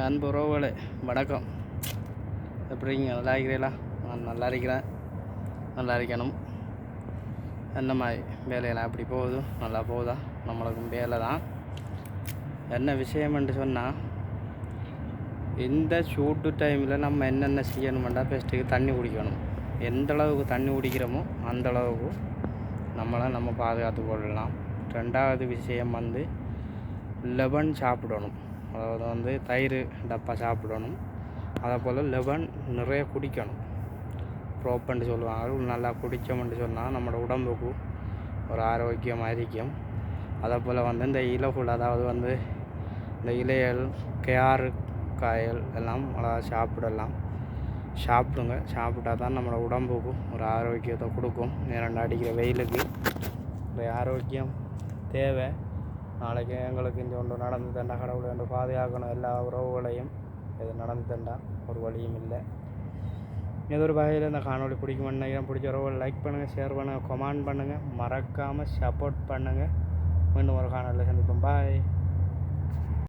அன்பு உறவுகளே வணக்கம். எப்படிங்க நல்லா இருக்கிறீங்களா? நான் நல்லா இருக்கிறேன், நல்லா இருக்கணும். என்ன மாதிரி வேலையெல்லாம் எப்படி போகுது? நல்லா போகுதா? நம்மளுக்கும் வேலை தான். என்ன விஷயம்னு சொன்னால், இந்த சூட்டு டைமில் நம்ம என்னென்ன செய்யணுமெண்டா ஃபஸ்ட்டுக்கு தண்ணி குடிக்கணும். எந்த அளவுக்கு தண்ணி குடிக்கிறோமோ அந்த அளவுக்கு நம்ம பாதுகாத்து கொள்ளலாம். ரெண்டாவது விஷயம் லெமன் சாப்பிடணும். அதாவது தயிர் டப்பா சாப்பிடணும். அதே போல் லெமன் நிறைய குடிக்கணும். ப்ரோப்பன்னு சொல்லுவாங்க. நல்லா குடித்தோம்னு சொன்னால் நம்மளோட உடம்புக்கு ஒரு ஆரோக்கியமாக இருக்கும். அதே போல் இந்த இலைகள், அதாவது இந்த இலைகள், கேரு காயல் எல்லாம் சாப்பிடலாம். சாப்பிடுங்க. சாப்பிட்டா தான் நம்மளோட உடம்புக்கு ஒரு ஆரோக்கியத்தை கொடுக்கும். நேரம் அடிக்கிற வெயிலுக்கு ஒரு ஆரோக்கியம் தேவை. நாளைக்கு எங்களுக்கு இங்கே ஒன்று நடந்து தண்டா, கடவுளை ஒன்று பாதுகாக்கணும். எல்லா உறவுகளையும் இது நடந்து தண்டா ஒரு வழியும் இல்லை. ஏதோ ஒரு வகையில் இந்த காணொலி பிடிக்கும்னு நினைக்கிறேன். பிடிச்ச உறவுகள் லைக் பண்ணுங்கள், ஷேர் பண்ணுங்கள், கமெண்ட் பண்ணுங்கள், மறக்காமல் சப்போர்ட் பண்ணுங்கள். மீண்டும் ஒரு காணொலியில் சந்திப்போம். பாய்.